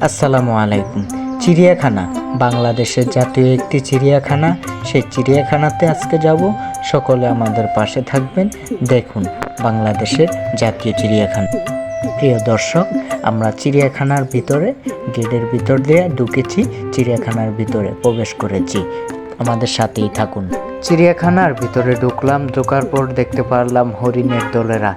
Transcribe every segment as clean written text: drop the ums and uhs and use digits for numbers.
আসসালামু আলাইকুম। চিড়িয়াখানা বাংলাদেশের জাতীয় একটি চিড়িয়াখানা। সেই চিড়িয়াখানাতে আজকে যাব। সকলে আমাদের পাশে থাকবেন। দেখুন বাংলাদেশের জাতীয় চিড়িয়াখানা। প্রিয় দর্শক, আমরা চিড়িয়াখানার ভিতরে গেটের ভিতর দিয়ে ঢুকেছি, চিড়িয়াখানার ভিতরে প্রবেশ করেছি। আমাদের সাথেই থাকুন। চিড়িয়াখানার ভিতরে ঢুকলাম, ঢোকার পর দেখতে পারলাম হরিণের দলেরা।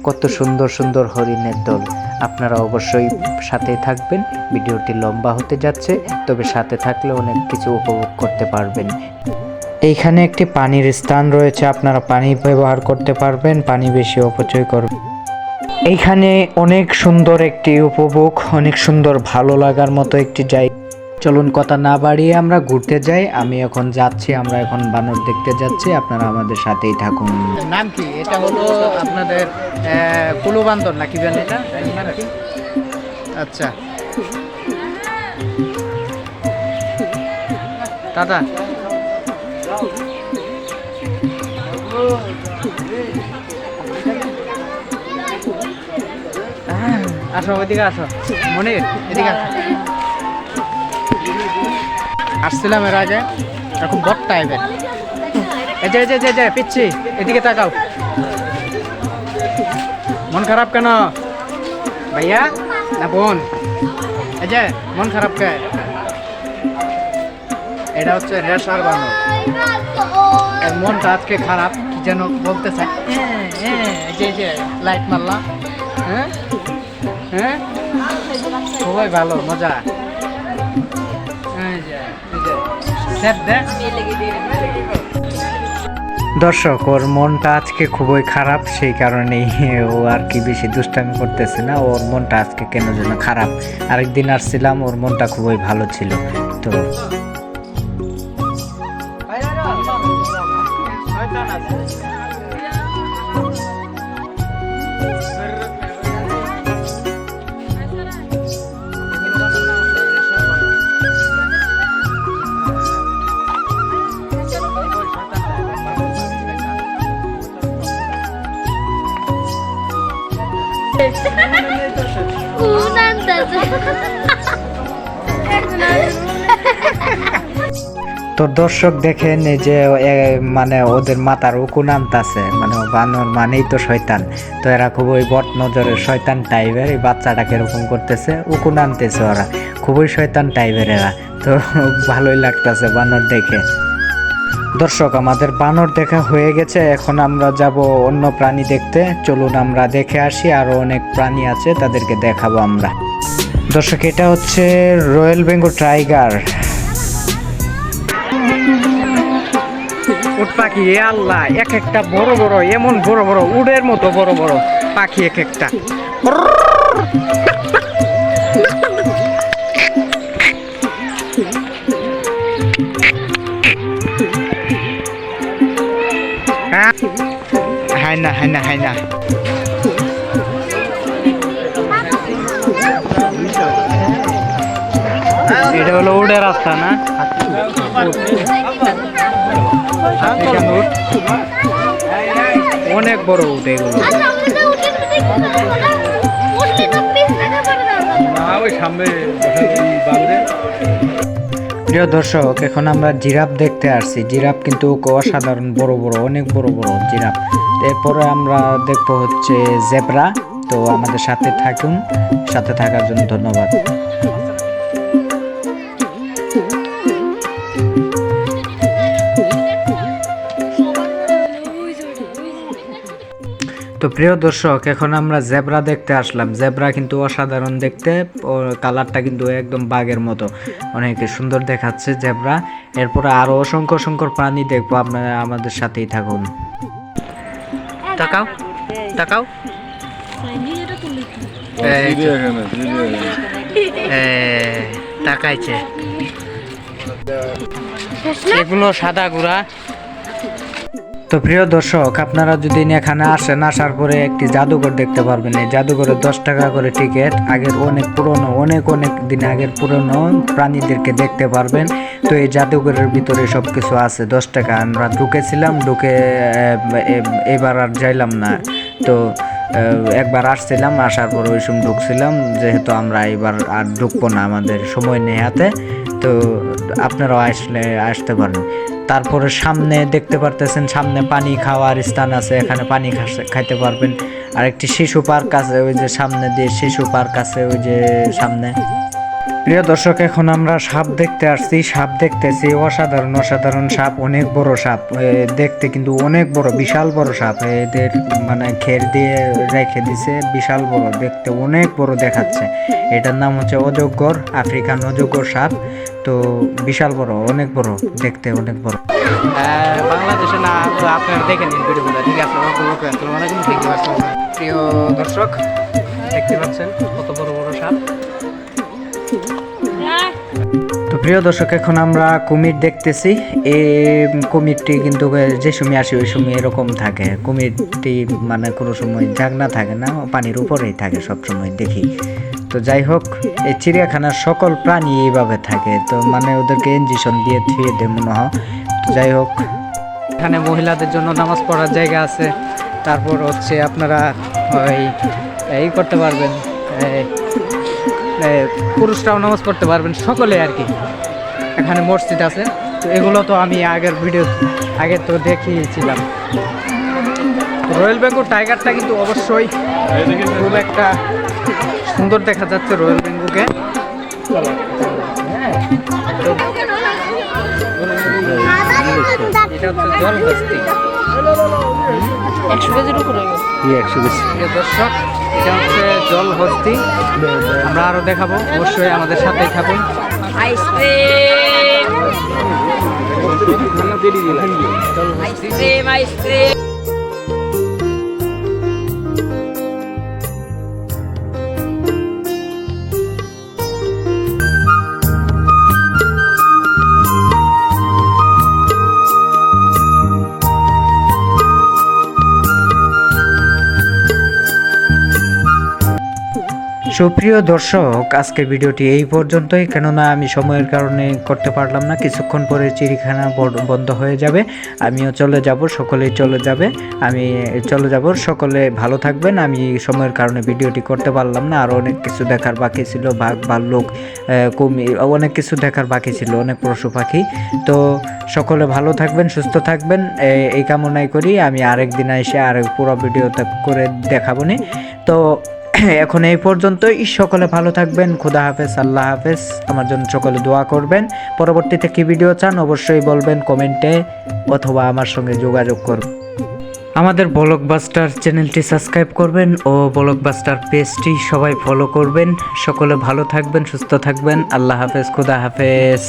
কত সুন্দর সুন্দর হরিণের দল। আপনারা অবশ্যই সাথে থাকবেন। ভিডিওটি লম্বা হতে যাচ্ছে, তবে সাথে থাকলে অনেক কিছু উপভোগ করতে পারবেন। এইখানে একটি পানির স্থান রয়েছে, আপনারা পানি ব্যবহার করতে পারবেন, পানি বেশি অপচয় করবেন। এইখানে অনেক সুন্দর একটি উপভোগ, অনেক সুন্দর ভালো লাগার মতো একটি জায়গা। চলুন কথা না বাড়িয়ে আমরা ঘুরতে যাই। আমি এখন যাচ্ছি, আমরা এখন বানর দেখতে যাচ্ছি, আপনারা আমাদের সাথেই থাকুন। নাম কি? এটা হলো আপনাদের কুলো বান্দর নাকি জানি এটা নাম কি? আচ্ছা দাদা আসো, ওইদিকে আসো মনির, এদিকে আসো। আসছিলাম এর আগে, এখন বট টাইপের। এই যে পিচ্ছি, এদিকে তাকাও। মন খারাপ কেন ভাইয়া না বোন? এই যে মন খারাপ কে? এটা হচ্ছে রেশার বানর। এর মনটা আজকে খারাপ, কি যেন বলতে চায়। এই যে লাইট মারলা। হ্যাঁ হ্যাঁ, খুবই ভালো মজা। দর্শক, ওর মনটা আজকে খুবই খারাপ, সেই কারণেই ও আর কি বেশি দুষ্টামি করতেছে না। ওর মনটা আজকে কেন যেন খারাপ। আরেকদিন আসছিলাম, ওর মনটা খুবই ভালো ছিল। তো তো দর্শক দেখেন, এই যে মানে ওদের মাথার উকুন আনতাছে, মানে বানর মানেই তো শয়তান। তো এরা খুবই বট নজরের শয়তান টাইপের। এই বাচ্চাটাকে এরকম করতেছে, উকুন আনতেছে, ওরা খুবই শয়তান টাইপের এরা। তো ভালোই লাগতেছে বানর দেখে। দর্শক, আমাদের বানর দেখা হয়ে গেছে, এখন আমরা যাব অন্য প্রাণী দেখতে। চলুন আমরা দেখে আসি, আরো অনেক প্রাণী আছে, তাদেরকে দেখাবো আমরা। দর্শক, এটা হচ্ছে রয়্যাল বেঙ্গল টাইগার। উট পাখি, এ আল্লাহ, এক একটা বড় বড়, এমন বড় বড় উটের মতো বড় বড় পাখি এক একটা। Hyena hyena hyena. এটা হলো উটের রাস্তা না? অনেক বড় উট এগুলো। প্রিয় দর্শক, এখন আমরা জিরাফ দেখতে আসছি। জিরাফ কিন্তু অসাধারণ বড় বড়, অনেক বড় বড় জিরাফ। এরপরে আমরা দেখবো হচ্ছে জেব্রা। তো আমাদের সাথে থাকুন, সাথে থাকার জন্য ধন্যবাদ। তো প্রিয় দর্শক, এখন আমরা জেব্রা দেখতে আসলাম। জেব্রা কিন্তু অসাধারণ দেখতে, ওর কালারটা কিন্তু একদম বাঘের মতো, অনেক সুন্দর দেখাচ্ছে জেব্রা। এরপরে আরো অসংখ্য অসংখ্য প্রাণী দেখবো, আপনারা আমাদের সাথেই থাকুন। তাকাও তাকাও। তাকাইছে, এগুলো সাদা গুড়া। তো প্রিয় দর্শক, আপনারা যদি এখানে আসেন, আসার পরে একটি জাদুঘর দেখতে পারবেন। এই জাদুঘরে 10 টাকা করে টিকিট। আগের অনেক পুরনো, অনেক দিন আগের পুরনো প্রাণীদেরকে দেখতে পারবেন। তো এই জাদুঘরের ভিতরে সব কিছু আছে। 10 টাকা আমরা ঢুকেছিলাম, ঢুকে এবার আর যাইলাম না। তো একবার আসছিলাম, আসার পর ওই সময় ঢুকছিলাম, যেহেতু আমরা এবার আর ঢুকবো না, আমাদের সময় নেই হাতে, তো আপনারাও আসতে পারেন। তারপরে সামনে দেখতে পারতেছেন, সামনে পানি খাওয়ার স্থান আছে, এখানে পানি খাইতে পারবেন। আর একটি শিশু পার্ক আছে, ওই যে সামনে দিয়ে শিশু পার্ক আছে, ওই যে সামনে। প্রিয় দর্শক, এখন আমরা সাপ দেখতে আসছি, সাপ দেখতেছি, অসাধারণ অসাধারণ সাপ, অনেক বড় সাপ দেখতে, কিন্তু অনেক বড়, বিশাল বড় সাপ। এদের মানে খের দিয়ে রেখে দিছে, বিশাল বড় দেখতে, অনেক বড় দেখাচ্ছে। এটার নাম হচ্ছে অজগর, আফ্রিকান অজগর সাপ। তো বিশাল বড়, অনেক বড় দেখতে, অনেক বড়। বাংলাদেশে না তো আপনারা দেখে নিন ভিডিওগুলো, ঠিক আছে? আসসালামু আলাইকুম, দেখতে পাচ্ছেন প্রিয় দর্শক, দেখতে পাচ্ছেন কত বড় বড় সাপ। তো প্রিয় দর্শক, এখন আমরা কুমির দেখতেছি। এই কুমিরটি কিন্তু যে সময় আসে ওই সময় এরকম থাকে। কুমিরটি মানে কোনো সময় জাগনা থাকে না, পানির উপরেই থাকে সব সময় দেখি। তো যাই হোক, এই চিড়িয়াখানার সকল প্রাণী এইভাবে থাকে, তো মানে ওদেরকে ইঞ্জেকশন দিয়ে থুয়ে দেয় মনে হয়। তো যাই হোক, এখানে মহিলাদের জন্য নামাজ পড়ার জায়গা আছে। তারপর হচ্ছে আপনারা এই করতে পারবেন, পুরুষরাও নামাজ পড়তে পারবেন, সকলে আর কি। এখানে মসজিদ আছে। তো এগুলো তো আমি আগে তো দেখিয়েছিলাম। রয়্যাল বেঙ্গল টাইগারটা কিন্তু অবশ্যই খুব একটা সুন্দর দেখা যাচ্ছে, রয়্যাল বেঙ্গলকে। এটা হচ্ছে জলহস্তি, 100 কেজির উপরে। দর্শক, এটা হচ্ছে জলহস্তি। আমরা আরো দেখাবো, অবশ্যই আমাদের সাথেই থাকুন। Ice cream ice cream ice cream. সুপ্রিয় দর্শক, আজকের ভিডিওটি এই পর্যন্তই, কেননা আমি সময়ের কারণে করতে পারলাম না। কিছুক্ষণ পরে চিড়িয়াখানা বন্ধ হয়ে যাবে, আমিও চলে যাব, সকলেই চলে যাবে, আমি চলে যাব। সকলে ভালো থাকবেন। আমি সময়ের কারণে ভিডিওটি করতে পারলাম না, আরও অনেক কিছু দেখার বাকি ছিল, বাঘ ভাল্লুক কুমির, অনেক কিছু দেখার বাকি ছিল, অনেক পশু পাখি। তো সকলে ভালো থাকবেন, সুস্থ থাকবেন, এই কামনাই করি। আমি আরেকদিন এসে আরেক পুরো ভিডিওটা করে দেখাবো নি। তো এখন এই পর্যন্তই। সকলে ভালো থাকবেন। খোদা হাফেজ, আল্লাহ হাফেজ। আমার জন্য সকলে দোয়া করবেন। পরবর্তীতে কি ভিডিও চান অবশ্যই বলবেন কমেন্টে, অথবা আমার সঙ্গে যোগাযোগ করবেন। আমাদের ব্লকবাস্টার চ্যানেলটি সাবস্ক্রাইব করবেন ও ব্লকবাস্টার পেজটি সবাই ফলো করবেন। সকলে ভালো থাকবেন, সুস্থ থাকবেন। আল্লাহ হাফেজ, খোদা হাফেজ।